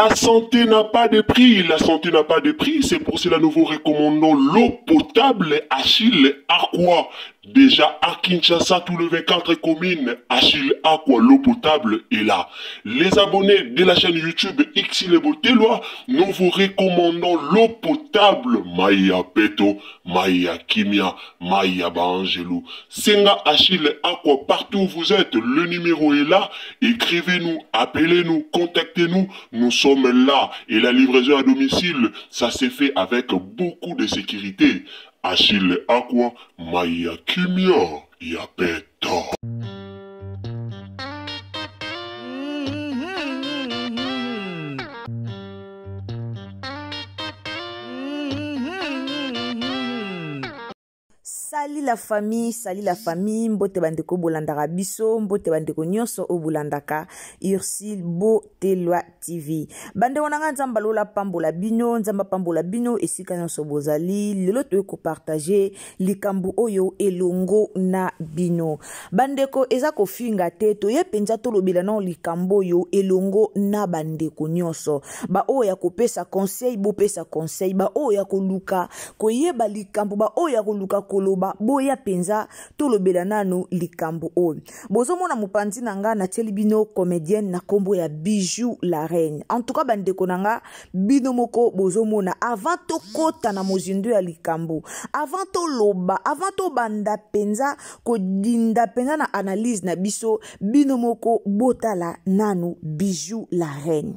La santé n'a pas de prix, la santé n'a pas de prix, c'est pour cela nous vous recommandons l'eau potable Achille Aqua. Déjà à Kinshasa, tous les 24 communes, Achille Aqua, l'eau potable est là. Les abonnés de la chaîne YouTube Xile Botelwa, nous vous recommandons l'eau potable Maya Peto, Maya Kimia, Maya Bangelou. Senga Achille Aqua, partout où vous êtes, le numéro est là. Écrivez-nous, appelez-nous, contactez-nous, nous sommes là. Et la livraison à domicile, ça s'est fait avec beaucoup de sécurité. Achille Aqua, Maya Kimia, Yapeto. Sali la famille, mbote bandeko bolandaka biso, mbote bandeko nyonso o bolandaka Ursile Botelwa TV. Bandeko nanga nzamba lola pambola bino, nzamba pambola bino esika nyonso bozali, lelo to ko partager likambu oyo elongo na bino. Bandeko eza ko finga te to ye penza to lobela na likambo yo elongo na bandeko nyonso. Ba oya ko pesa conseil, bo pesa conseil, ba oya ko luka, ko yeba likambo, ba oya ko luka koloba boya penza to lobela nanu likambo oyo. Bozo mona mupanzi nanga na teli bino comédienne na kombo ya Bijou la Reine. En tout cas bandeko nanga bino moko bozo mona avant to kota na mozindo ya likambo, avant to loba, avant to banda penza ko dinda penza na analyse na biso, bino moko botala nanu Bijou la Reine.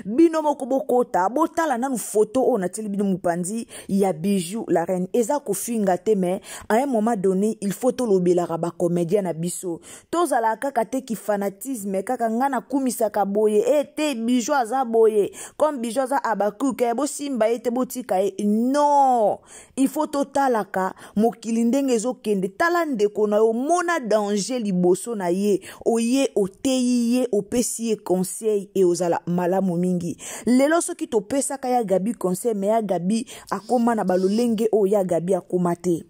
Bino moko bokota botala nanu photo on a teli bino mupanzi ya Bijou la Reine eza ko finga te mais à un moment donné il faut to lobela ba comédien na biso tozala kaka te ki fanatisme kaka ngana kumisa ka boye te Bijou aza boye comme Bijou aza abaku ke bo simba ete botika non il faut to talaka mokili ndenge ezokende tala ndeko na yo mona danger liboso na ye oye oteyi ye opesi ye conseil et ozala malamu mingi lelo soki to pesa kaya Gabi conseil mais ya Gabi akoma na balolenge o ya Gabi akoma te.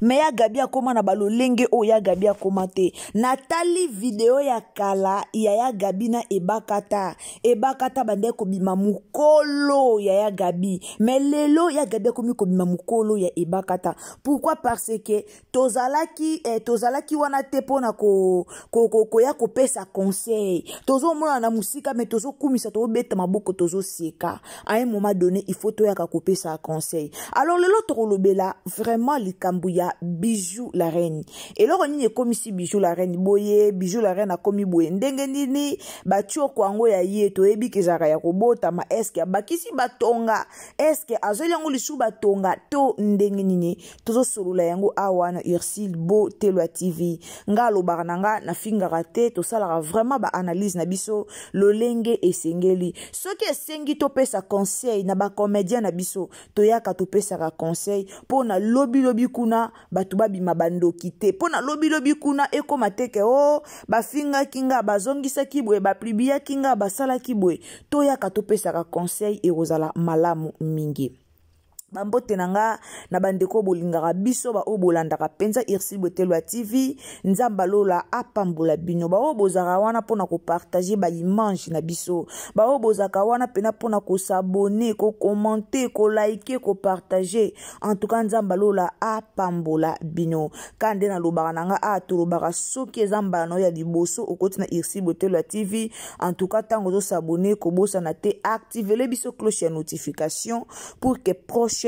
Mais ya Gabi akoma na balolenge o ya Gabi akoma te. Natali video ya kala ya Gabi na ebakata bande ko bima mukolo ya Gabi. Mais lelo ya Gabi akomi ko bima mukolo ya ebakata. Pourquoi? Parce que tozalaki wana te pona ko ya ko pesa conseil. Tozo mona na musika mais tozo kumisa to beta maboko tozo seka. À un moment donné il faut to ya ko pesa conseil. Alors lelo to lobela vraiment likambo ya Bijou la Reine. Et lors on y komi si Bijou la Reine boye, Bijou la Reine a komi boye ndenge nini batio kwango ya ye to ebi kezaka ya kobota ma eske bakisi batonga eske azeli yango lisu batonga to ndenge nini tozo solula yango awa na Ursile Botelwa TV ngalo barananga na fingaka te to sala vraiment ba analyse na biso lolenge esengeli soki esengi to pesa conseil na ba comédien na biso to yaka to pesa ka conseil pona lobi kuna batu babima bandoki te pona lobi kuna ekoma teke o bafinga kinga bazongisa kibwe baplibia kinga basala kibwe to yaka to pesa ka conseil e ozala malamu mingi. Bambote nanga na bandeko bolingaka biso ba obolandaka penza Ursile Botelwa TV nzamba lola apambola bino ba obozaka wana pona ko partager ba image na biso ba obozaka wana pena pona ko s'abonner ko commenter ko liker ko partager en tout cas nzamba lola apambola bino kande na lobaka nanga atolobaka soki ezamba no ya liboso okoti na Ursile Botelwa TV en tout cas tango zo s'abonner ko bosa na te activer le biso cloche ya notification pour que prochainement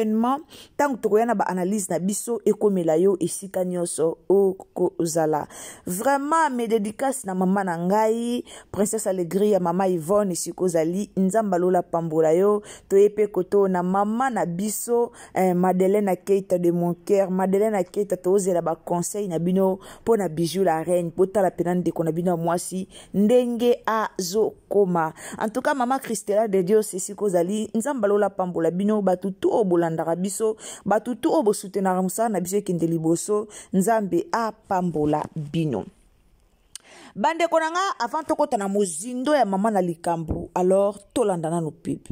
tant que na ba analyse na biso ekomela yo esika nyonso okozala. Vraiment mes dédicaces na mama na ngai Princesse Allegri ya mama Yvonne esikozali nzamba lola pambola yo to epe koto na mama na biso Madeleine Keita de mon cœur Madeleine Keita to ozela ba conseil na bino pona Bijou la Reine potala penande ko na bino mwasi ndenge azokoma. En tout cas mama Christella de Dios esikozali nzamba lola pambola bino batutu obolandaka biso batutu obosutenaka musala na biso ekende liboso nzambe apambola bino. Bandeko nanga avant tokota na mozindo ya mama na likambo alors tolanda na no pipe.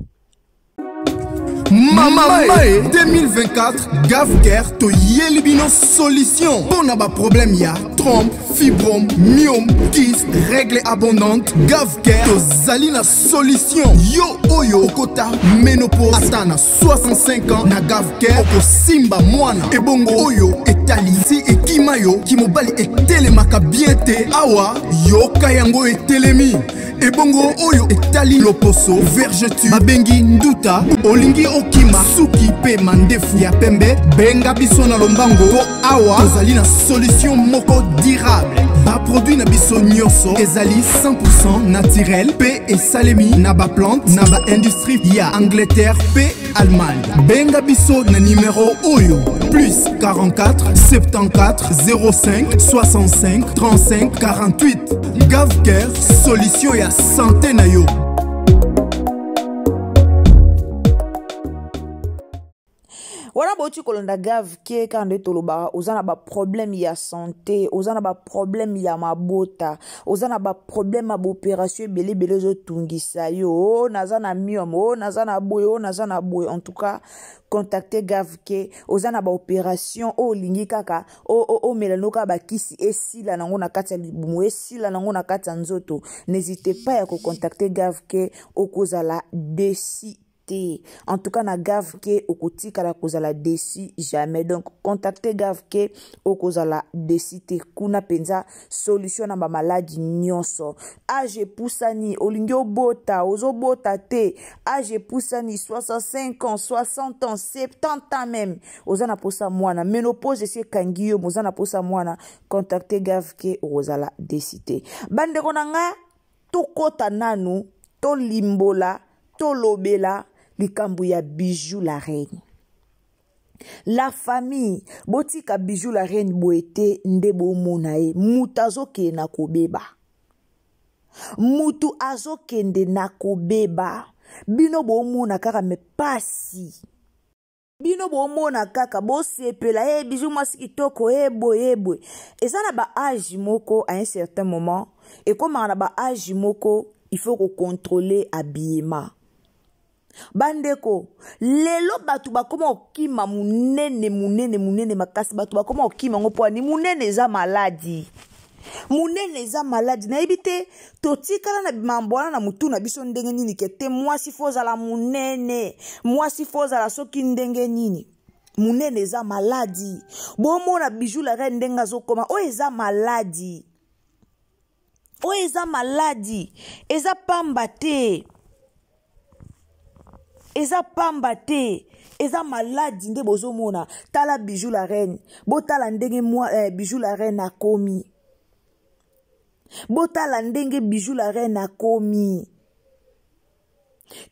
Mamae 2024 Gavker to yelibino solution. Pour n'a pas problème ya trompe, fibrome, myome, kyste, règle abondante. Gavker to zalina solution. Yo oyo kota ménopause atana 65 ans na Gavker oko simba mwana. Ebongo oyo etali si ekimayo kimobali etelemaka bien te awa yo kayango etelemi. Ebongo oyo etali loposo vergetu babengi nduta olingi okima suki pe mandefu ya pembe benga biso na lombango po awa tozali na solution moko durable. Ba produit na biso nyonso ezali 100% naturel pe esalemi na ba plante na ba industrie ya Angleterre pe Allemagne. Benga biso na numéro oyo plus 44 74 05 65 35 48. Gavker solution ya santé na yo. Wana boti kolonda Gavker kande toloba ozana ba problème ya santé, ozana ba problème ya mabota, ozana ba problème ya opération belé zo tungisa yo, nazana myome, nazana boyo, nazana boyo. En tout cas, contactez Gavker, ozana ba opération o lingi kaka o melanoka ba kisi esila nango na kati ya libumu, esila nango na kati ya nzoto. N'hésitez pas à contacter Gavker okozala desi. En tout cas, na Gavker okotika la kozala desi jamais. Donc, contactez Gavker okozala desi te kuna penza solution na ba maladie nyonso. Age poussani olingi obota ozobota te. Age poussani 65 ans, 60 ans, 70 ans même. Ozana posa mwana ménopause se kangiyo mozana posa mwana. Contactez Gavker okozala desi te. Bande konanga to kota nanu to limbola to lobela likambu ya Bijou la reine. La famille botika Bijou la reine boete ndebo monae mutazo ke na kobeba. Mutu azo kende na kobeba. Bino bo mona kaka me pasi. Bino bo mona kaka bo sepela Bijou masiki toko boy. Ezana ba âge moko à un certain moment et comme on a ba âge moko il faut qu'on contrôler habillement. Bandeko, lelo batu bakoma okima munene makasi batu bakoma okima ngopo ni munene za maladi. Munene za maladi na ebite totikala na bimambwana na mutu na biso ndenge nini kete mwasi foza la munene, mwasi foza la soki ndenge nini. Munene za maladi. Bomo na Bijou la reine ndenga zo koma o eza maladi. O eza maladi, eza pamba te. Eza pamba te, eza maladi nde bozo mona. Tala Bijou la reine, botala ndenge Bijou la reine a komi. Botala ndenge Bijou la reine a komi.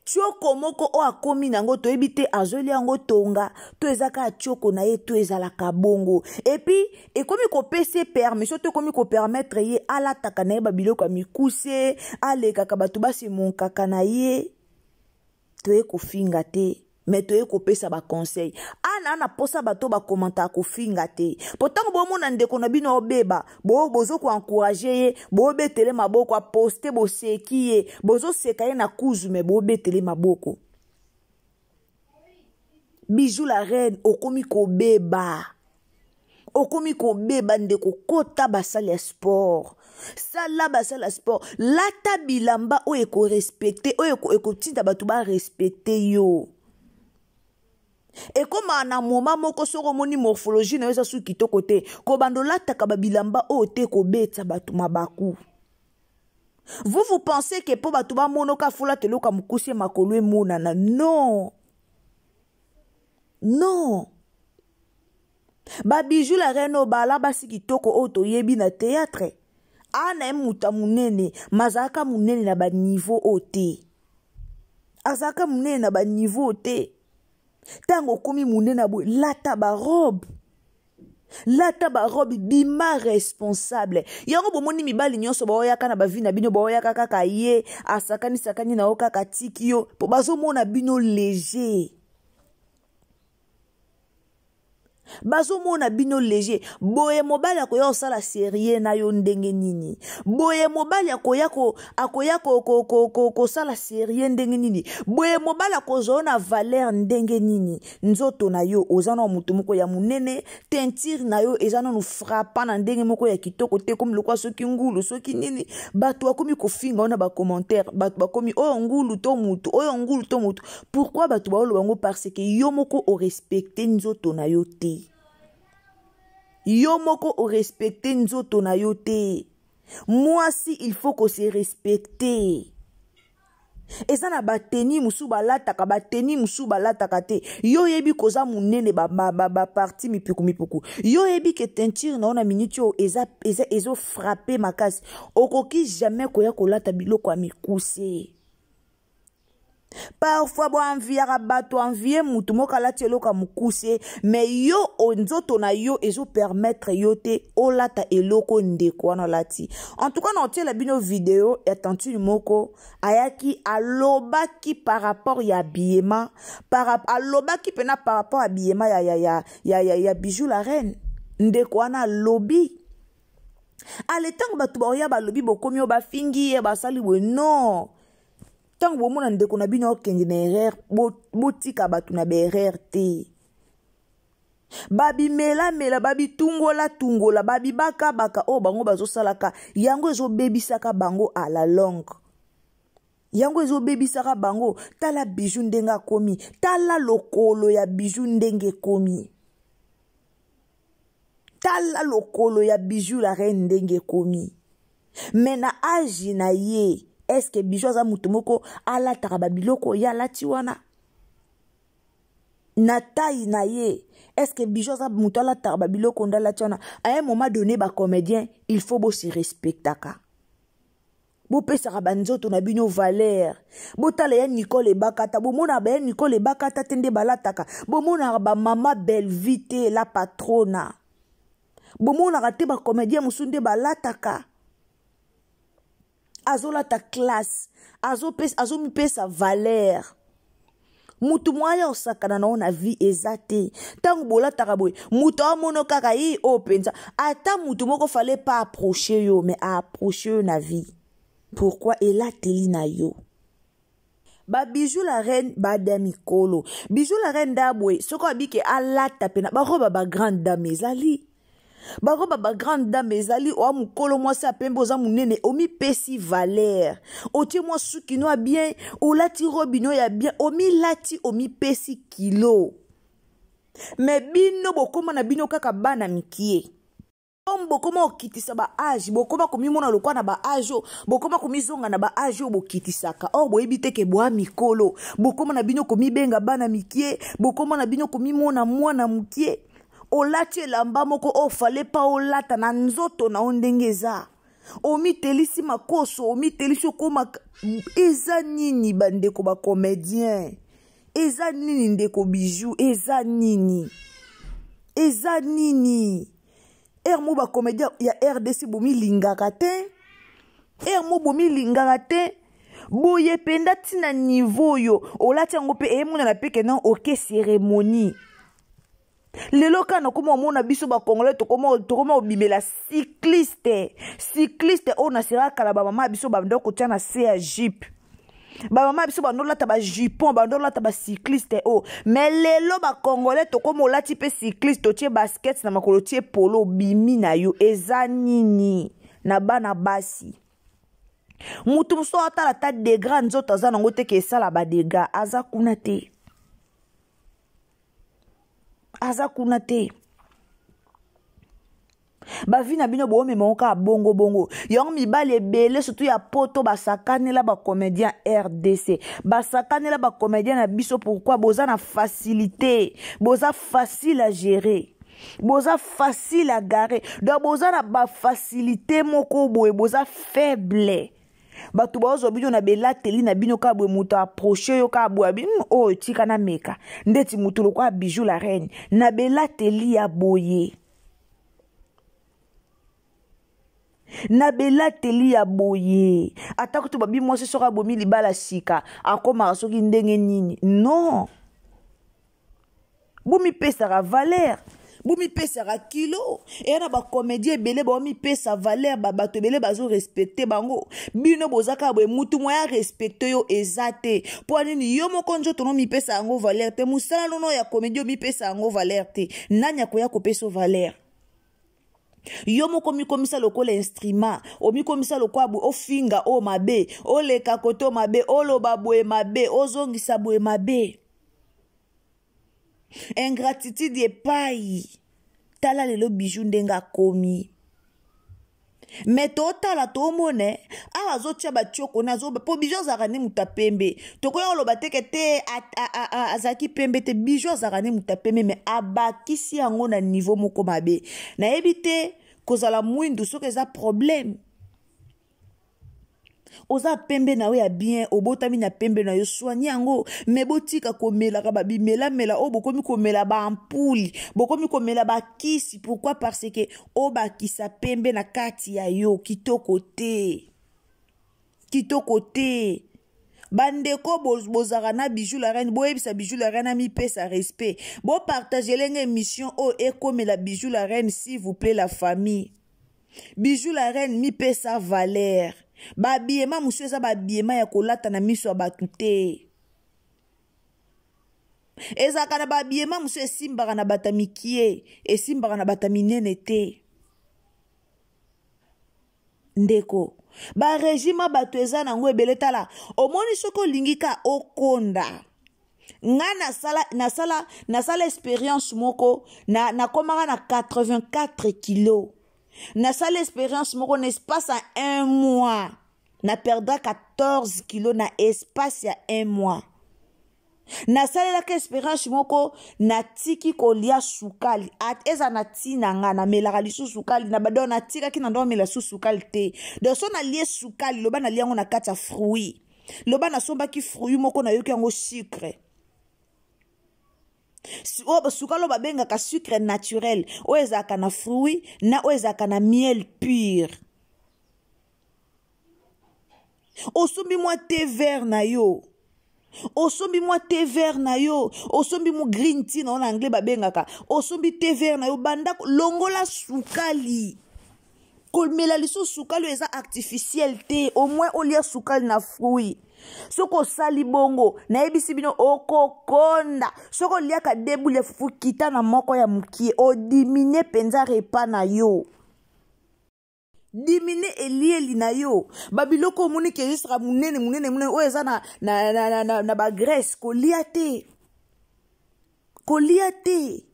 Tioko moko o a komi nango to ebite azoli yango tonga, to ezaka tioko na ye to ezalaka bongo. Et puis, e komi ko pese permission, to komi ko permettre ye ala taka na ye babiloko mikuse, ale kaka batu basi mon kaka na ye. Toye ko finga te, mais toye ko pesa ba conseil. Ana posa bato ba commenta ko finga te. Pourtant bo mona ndeko na bino obeba, bozo ko encourager ye, bo betele maboko a poster bo seki ye, bozo seka ye na kuzu me bo betele maboko. Bijou la reine okomi ko beba. Okomi ko beba ndeko kota basali sport. Sala basala sport. Lata bilamba o eko respecte, o eko tinta batu ba respecte yo. Et comme na moma moko soko moni morphologie na yesa su kitoko te, ko bando lata ka bilamba o te ko beta batu mabaku. Vous pensez que po batu ba monoka fula te loka mukusi makolo e monana? Non. Non. Ba Bijou la reine o bala basi kitoko o to yebi na théâtre. Ana muta munene, mazaka munene na ba niveau ote. Azaka munene na ba niveau ote. Tango komi munene na bo lata ba robe. Lata ba robe bima responsable. Yango bomoni mibali nyonso ba oyaka na ba vi na bino ba oyaka kaka ye, sakani na okaka tiki yo, po bazo mona bino léger. bazomona bino léger. Boye mobali akoya osala serie na yo ndenge nini. Boye mobali akoya kosala serie ndenge nini. Boye mobali akozona na valeur ndenge nini. Nzoto na yo ozana mutu moko ya munene, teinture na yo ezana no frappa na ndenge moko ya kitoko te comme lokwa soki ngulu soki nini. Batu bakomi kofinga ona ba commentaire, batu bakomi oyo ngulu to mutu, oyo ngulu to mutu. Pourquoi batu baolo bango? Parce que yo moko o respecter nzoto na yo te. Yo moko o respecter nzoto na yo te. Moi si il faut qu'on se respecte. Eza na bateni musu balataka, bateni musu balataka te. Yo yebi koza munene ba parti mipuku. Yo yebi ke teinture na ona minute yo ezo frapper makasi. Okoki jamais koya kolata biloko ya mikuse. Parfois bo enviera bato envier mutu moka lati eloka mukuse, mais yo onzoto na yo ezo permettre yo te olata eloko ndeko wana lati. En tout cas na otela bino vidéo ya tantine moko ayaki alobaki par rapport ya biema, alobaki pena par rapport à biema ya Bijou la reine ndeko wana lobi. Aletango batu ba oya ba lobi bokomi ba fingi e ba sali we non. Tant que vous n'avez pas de erreur, botika batu na erreur te. Babi mela, babi tungola, babi baka, oh bango bazo salaka. Yango ezo baby saka bango à la longue. Yango ezo baby saka bango, tala Bijou ndenga komi, tala lokolo ya Bijou ndenge komi. Tala lokolo ya Bijou la reine ndenge komi. Mena aji na ye. Est-ce que Bijou aza mutu moko ala taraba biloko ya lati wana? Na taille na ye. Est-ce que Bijou aza mutu ala taraba biloko nda lati wana? À un moment donné, ba comédien, il faut bo se respectaka. Bo pesaka banzoto na bino valeur. Bo tala ya Nicole Bakata. Bo mona ba ya Nicole Bakata tende balataka. Bo mona ba mama Belvite la patrona. Bo mona rate ba comédien musunde balataka. Azola ta classe, azo mi pesa valeur. Mutu mwaya osakana na ona vie ezate. Tangu bola takaboy, mutu amono kaka yi openza. Ata mutu moko fallait pas approcher yo, mais approcher yo na vie. Pourquoi ela teli na yo? Ba Bijou la reine ba dami kolo. Bijou la reine dabwe, soko abike alata pena ba roba ba grande dame ezali. Baro baba grande dame ezali o mukolo mwasi apembo za munene omi pesi valeur. Otie mwa sukino ya bien, o lati robino ya bien, omi lati omi pesi kilo. Me bino bokoma na bino kaka bana mikie. Bokoma okitisa ba age, bokoma komimona lokwa na ba age, bokoma komizonga na ba age bokitisaka. Or boyebi ke boa mikolo, bokoma na bino komibenga bana mikie, bokoma na bino komimona mwana mukie. Olati lamba moko o fallait pas olata na nzoto na ondengeza. Omi telisi makoso, omi telisi koma eza nini bandeko ba comédien. Eza nini ndeko Bijou, eza nini. Eza nini. Mo ba comédien ya RDC bomi lingaka te. Mo bomi lingaka te. Boye penda tina niveau yo. Olati yango pe mona na peke na oke cérémonie. Lelo kana koma mona biso ba congolais to koma obimela cycliste ona sera kala ba mama biso ba ndoko tia na se jeep ba mama biso ba ndola ta ba jupon ba ndola ta ba cycliste mais lelo ba congolais to koma olati pe cycliste to tie basket na makolo tie polo bimi na yo eza nini na bana basi mutu muso atala ta de grand nzoto aza nango te ke sala ba dega aza kuna te. Aza kuna te. Ba vina bino bo me monka bongo. Yong mi ba le bele surtout ya poto ba sakane la ba comédien RDC. Ba sakane la ba comédien na biso pourquoi boza na facilité, boza facile à gérer. Boza facile à garer. Donc boza na ba facilité moko boye boza faible. Batu baozo bino na belateli na bino ka bwe mutu approche yo ka bwe bino o tika na meka ndeti mutu lokwa Bijou la reine na belateli ya boye na belateli ya boye atako to babi mwasi soka bomi libala sika akoma soki ndenge nini non bomi pesa ka valeur Boumi pesa kilo. Et na ba comédien belé bomi pesa valeur ba bato belé bazo respecter bango. Bino bozaka bwe mutu moya respecter yo ezate. Po nini yo moko njoto no mi pesa yango valeur te. Musala nono ya comédien mi pesa yango valeur te. Nanya koya ko peso valeur. Yo moko mi komisa lokola instrument. O mi komisa lokola bu o finga o mabe. O leka koto mabe. O loba bwe mabe. O zongisa bwe mabe. Ingratitude epai tala lelo bijou ndenga komi mais totala to mone awa zotia batioko na zo po bijou zakane mutapembe tokoya loba teke te azaki pembe te bijou zakane mutapembe mais abakisi yango na niveau moko mabe na ebite kozala mwindu soki eza problème oza pembe na we ya bien obotami na pembe na yo soigné yango me botika komela ka babimela mela o bokomi komela ba ampoule bokomi komela ba kisi pourquoi parce que o ba kisa pembe na kati ya yo kitoko te bandeko bozara na bijou la reine boyebisa bijou la reine mi pesa respect bo partager l'enge émission o ekomela bijou la reine s'il vous plaît la famille bijou la reine mi pesa valeur ba biema musu eza ba biema ya kolata na miso ya batu te ezaka na ba biema musu esimbaka na bata mikie esimbaka na bata minene te ndeko ba régime bato eza nango ebele tala omoni soki olingi ka okonda nga nasala expérience moko nakomaka na 84 kilos. Na salle expérience moko na espace à 1 mois. Na perdra 14 kilos na espace à 1 mois. Na salle la expérience moko na tiki kolia sukali. At eza na tina nga na melaka lisu sukali na bado na tika ki na ndo mela su sukali te. De so na lie sukali loba na liango na kata fruit. Loba na somba ki fruit moko na yoki yango sucre. Sukalo babenga ka sucre naturel oezaka na fruit na oezaka na miel pur osombi mwa thé vert na yo osombi mwa thé vert na yo osombi mu green tea na anglais babengaka osombi thé vert na yo banda longola sukali kolmela liso sukali eza artificiel te au moins olia sukali na fruit soko sali bongo na ebisi bino okokonda soko liaka debule fufu kita na moko ya mukie o dimine penza repa na yo dimine elieli na yo babiloko omoni ke ezisaka munene o eza na ba graisse kolia te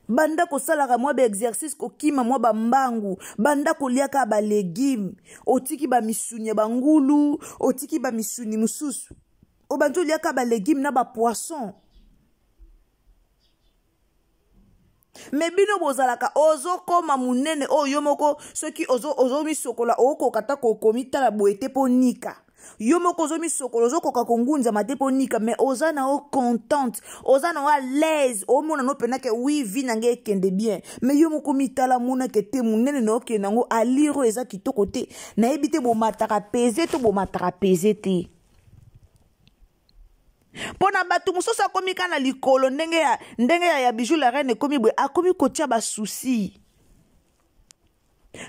banda kosalaka mwa ba exercice kokima mwa bambangu banda koliaka ba légumes otiki ba misuni ya bangulu otiki ba misuni mususu obantu liaka ba légumes na ba poisson me bino bozalaka ozokoma munene oyo moko soki ozo misokola okokata kokomitala boete ponika yo moko ozo misokolo ozokoka kongunza mate ponika mais oza na o contente oza na à l'aise o mona no penake oui vie nange ekende bien mais yo moko mitala mona ke te munene no okende ngo aliro eza kitoko te na ebite bo mataka peze to bo mataka peze te pona batu musosa komika na likolo ndenge ya bijou la reine komi bwe akomi kotia ba souci.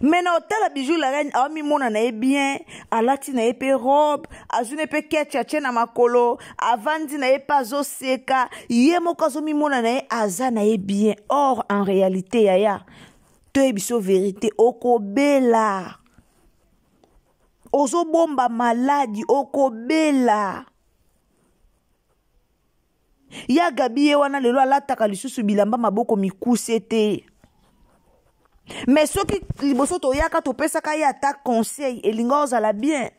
Mais na hotel bijou la reine a mi mona na bien alati na epe robe azune pe ketcha na makolo avandi na epa zo seka ye moko zo mi mona na aza na bien or en réalité yaya to ebiso vérité okobela ozo bomba maladi okobela ya gabi ye wana lelo alataka lisusu bilamba maboko mikuse te. Mais ceux qui liboso to yaka to pesaka ya ta conseil elinga ozala bien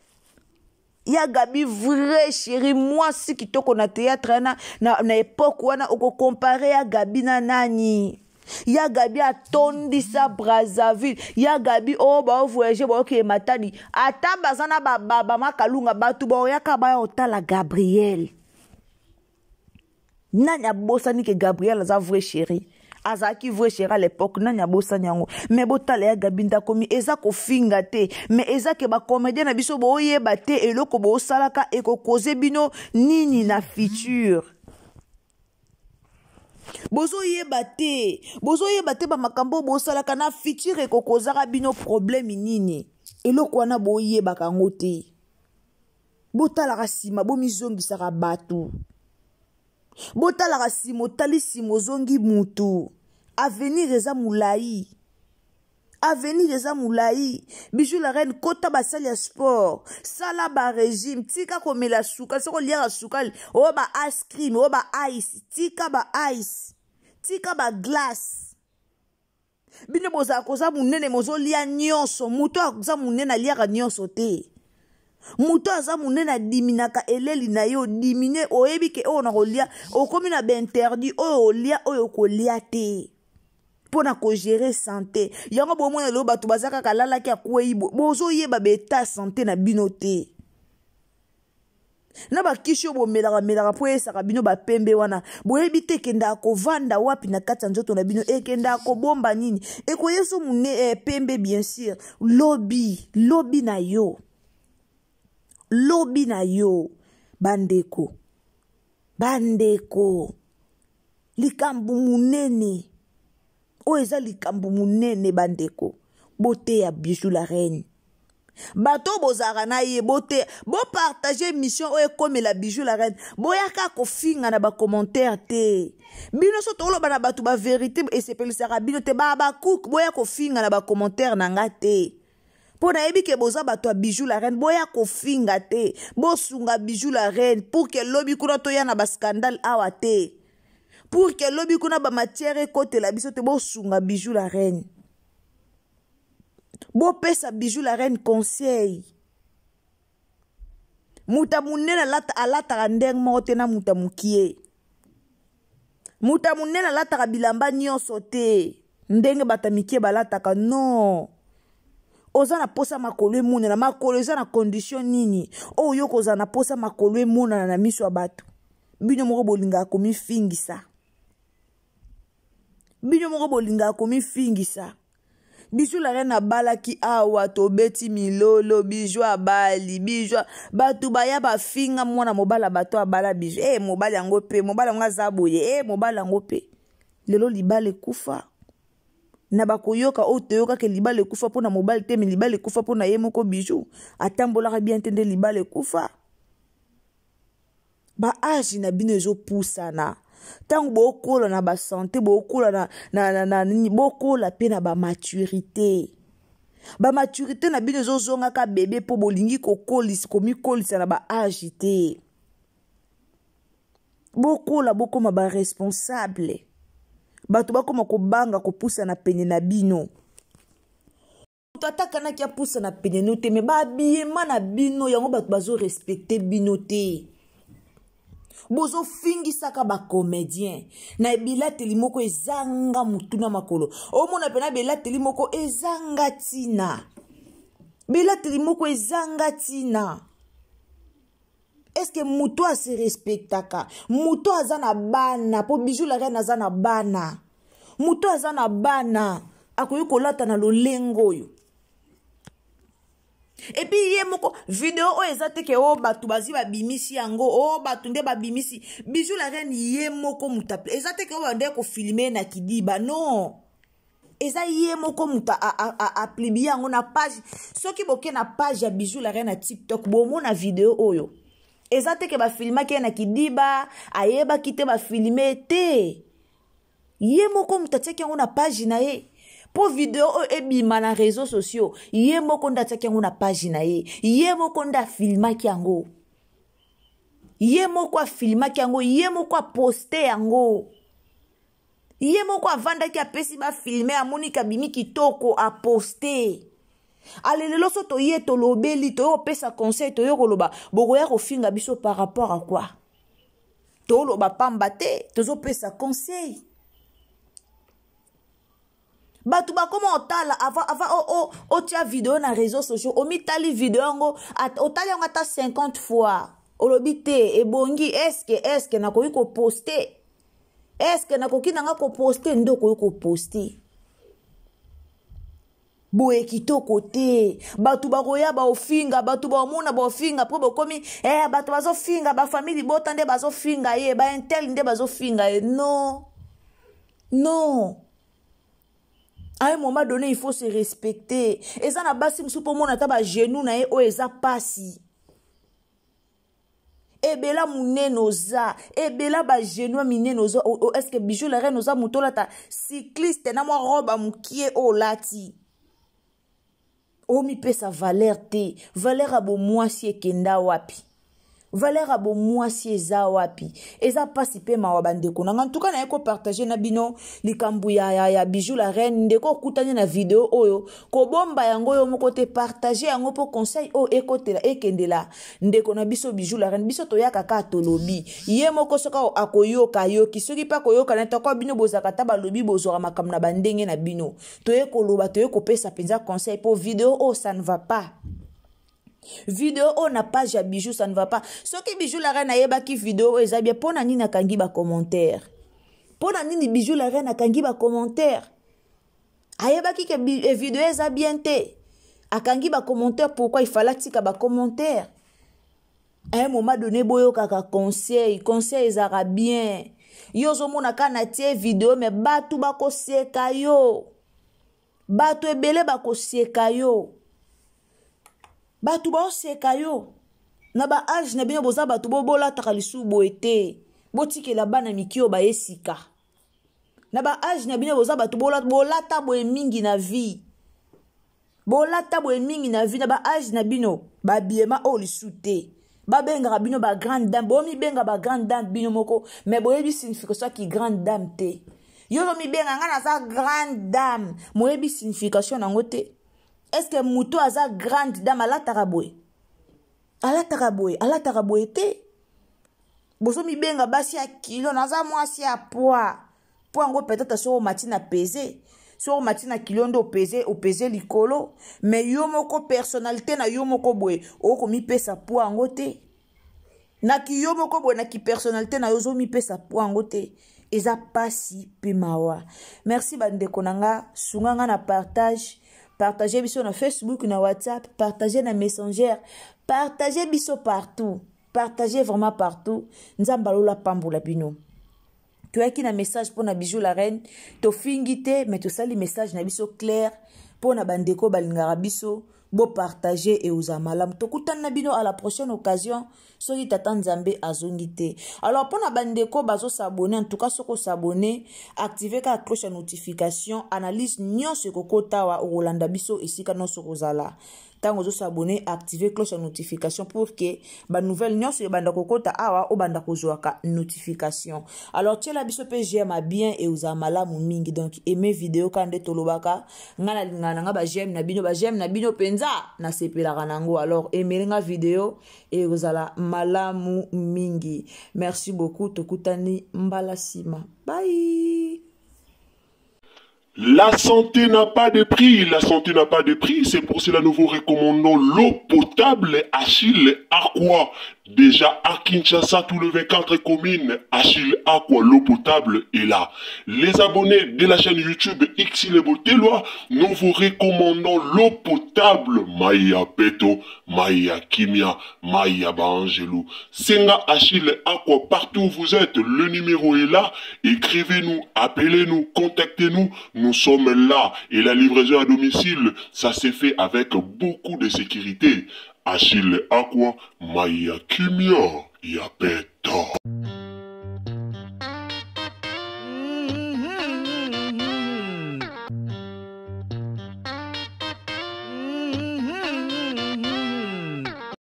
ya gabi vrai chéri moi si kitoko na théâtre na époque wana oko comparer ya gabi na nani ya gabi atondisa Brazzaville ya gabi o ba voyager ba ke matani ata bazana ba makalunga batu ba yaka ba otala Gabriel nanya bosani ke Gabriel za vrai chéri azaki vrai chéri à l'époque nanya bosani yango mais botala ya gabinda komi eza ko finga te mais eza ke ba comédien na biso bo yeba te eloko bo salaka eko koze bino nini na futur Bozo yeba te ba makambo bosalaka na futur ekokozaka bino problème nini. Eloko wana boyebaka ngo te. Botalaka sima bomizongisaka batu. Botalaka sima otali sima ozongi mutu. Avenir eza mulai. Bijou la reine kota basali ya sport. Sala ba régime. Tika komela suka. Soko liara suka. O ba ice cream. O ba ice. Tika ba ice. Tika ba glace. Bino boza koza munene mozo lia nyonso. Muto akoza munene liara nyonso te. Muto aza munene diminaka eleli na yo. Dimine oyebi ke o na kolia. Okomi na be interdit. O lia oyo kolia te. Pona ko gérer santé. Yango bomona lo batu bazaka kalala ki akwei bozo yeba beta santé na bino te. Na ba kisho bo melaka po esaka bino ba pembe wana. Boyebi te kenda ko vanda wapi na kati nzoto na bino kenda ko bomba nini. Ko yeso mune pembe bien sûr. Lobby na yo. Bandeko. Likambu munene. Oeza likambu munene bandeko. Bote ya Bijou la reine. Bato bozara na ye bote. Bo partager mission oye comme la Bijou la reine. Boyaka ko finga na ba commentaire te. Bino so tolo bana batu ba vérité et c'est pelisara bino te ba cook boya ko finga na ba commentaire na nga te. Pona yebi ke boza bato ya Bijou la reine boya ko finga te. Bo sunga Bijou la reine pour que lobi kuna to ya na ba scandale awa te. Pour que lobi kuna ba matière côté la biso te bo sunga Bijou la reine. Bo pesa Bijou la reine conseil. Muta munena alata ndeng mote na muta mukie. Muta munena alata bilamba nyonso te. Ndenge batamikie balataka non. Oza na posa makolo munena makolo eza na condition nini. O yoko oza na posa makolo munena na miso ya bato. Bino moko bolinga komi fingisa. Bijou la reine abalaki awa to beti milolo Bijou abali Bijou batu baya ba finga mwana mobala bato abala Bijou mobala yango pe mobala nga zaboye mobala yango pe lelo libale kufa na bakoyoka o teyoka ke libale kufa pona mobala te me libale kufa pona ye moko Bijou atambolaka bien tende libale kufa ba âge na bino ezo pusana. Tant bokola na ba santé bokola na bokola pe na ba maturité. Ba maturité na bino zo zonga ka bébé po bolingi ko kolisi komi kolisa na ba âge te. Bokola bokoma ba responsable. Bato bakoma ko banga ko pusa na pene na bino. Tataka na kia pusa na pene no te me ba biyema na bino yango bato bazo respecter bino te. Bozo fingi saka ba comédien na ebila telimoko ezanga mutuna makolo omona pena bela telimoko ezanga tina est-ce que muto a se respectaka muto azana bana po Bijou la reine azana bana muto azana bana akoyi kolata na lolengo yo. Et puis yé moko vidéo o ezate ke o batu bazi ba bimisi yango o batu nde ba bimisi Bijou la reine yé moko mutaple ezate ke o bande ko filmer na kidiba non eza yé moko muta a plibi yango na page soki boke na page ya Bijou la reine na TikTok bo mona vidéo oyo ezate ke ba filma ke na kidiba ayeba kite ba filmer te yé moko mutateke yango na page na ye. Po vidéo ebima na réseaux sociaux ye moko nda tsakengo na page na ye moko nda filma kiango ye moko filma kiango ye moko poster yango ye moko avanda ki apesi ba filmer amoni kabimi kitoko a poster alelelo so to ye to lobeli to pesa conseil to yo koloba bokoya ko finga biso par rapport à quoi to loba pamba te to zo pesa conseil. Batu ba comment otala avant o tia vidéo na réseaux sociaux o mitali vidéo ngo otali ngo ata 50 fois olobite ebongi est-ce que na koyi ko poster est-ce que na koki nanga ko poster ndo koyi ko poster boye kitoko te batu ba koya ba ofinga batu ba omona ba ofinga po bokomi batu bazo finga ba famille botande bazo finga ye ba intel nde bazo finga ye non Non. À un moment donné, il faut se respecter. Et ça n'a pas si pour mon ataba genou na e o eza pasi. Ebela mune noza, ebela ba genou mine noza. Est-ce que bijou la reine noza mutola ta cycliste na moi robe mukie o lati. O mi pe sa valeur te, valeur abo mwasi ekenda wapi. Valeur abo mwasi eza wapi. Eza pasi pe ma wabandeko. En tout cas na eko partager na bino likambu ya bijou la reine ndeko kutanya na video oyo ko bomba yango yo moko te partager yango po conseil o ekotela ekendela ndeko na biso bijou la reine biso toyaka ka tolobi ye moko soka akoyoka yoki soki pa koyoka na takwa bino bozaka ta balobi bozora makam na bandenge na bino toyeko loba toyeko pesa penza conseil po video o ça ne va pas. Vidéo on n'a pas ja bijou ça ne va pas. Ce qui bijou la reine ayeba ki vidéo eza bien pona nini nakangi ba commentaire. Pona nini bijou la reine nakangi ba commentaire. Ayeba ki ke vidéo eza bien te. Akangi ba commentaire pourquoi il fallait tika ba commentaire. À un moment donné boyo kaka conseil ezara bien. Yo zo mona kana tie vidéo mais batu bako seka yo. Batu ebele bako seka yo. Batu ba oseka yo. Na ba age na bino boza batu bobola takalisu boete. Botike la bana mikio ba esika. Na ba age na bino boza batu bolata boe mingi na vie. Bolata boe mingi na vie na ba age na bino ba biema o lisute. Ba benga bino ba grande dame. Bo mi benga ba grande dame bino moko. Mais boyebi signification ki grande dame te. Yo mi benga ngana za grande dame. Moyebi signification nango te. Est-ce que Mouto a sa grande dame à la taraboué? À la taraboué te? Boso mi benga basi a kilo, naza mwasi a poids. Poids ngo peut-être sur matina pesé. Sur matina kilo ndo pesé likolo. Mais yo moko personnalité na yo moko boy. Oko mi pesa poids ngo te. Na ki yo moko boy na ki personnalité na yo zo mi pesa poids ngo te. Eza pasi pe mawa. Merci bande konanga. Sunganga na partage. Partagez biso na Facebook, na WhatsApp, partagez na Messenger, partagez biso partout. Partagez vraiment partout. Nzambalola pambola bino. Tu as qui na message pour na bijou la reine, to fingite mais to sali message na biso clair pour na bandeko balingara biso. Bo partager et aux amalam. Tokutan nabino à la prochaine occasion. Soki tata nzambe azongite. Alors pour na bandeko bazo s'abonner. En tout cas soko s'abonner. Activer la cloche de notification. Analyse nyon se koko tawa ou Rolanda biso ici kano soko zala. Tango zo s'abonner. Activer cloche de notification pour que ba nouvelle nyon se banda koko ta awa ou banda kozoaka notification. Alors tiens la biso pe j'aime bien et aux amalam mingi. Donc aimez vidéo kande tolobaka. Ngana lingana nga ba j'aime na bino penza na sepelaka nango. Alors aimez la vidéo et vous allez malamu mingi. Merci beaucoup. Tokutani mbalasima. Bye. La santé n'a pas de prix, c'est pour cela nous vous recommandons l'eau potable Achille Aqua. Déjà à Kinshasa, tout le 24 communes, Achille Aqua, l'eau potable est là. Les abonnés de la chaîne YouTube Xile Botelwa, nous vous recommandons l'eau potable Maya Peto, Maya Kimia, Maya Bangelou. Senga Achille Aqua, partout où vous êtes, le numéro est là. Écrivez-nous, appelez-nous, contactez-nous. Nous sommes là et la livraison à domicile, ça s'est fait avec beaucoup de sécurité. Achille Aqua, Maya Kimia, Yapeto.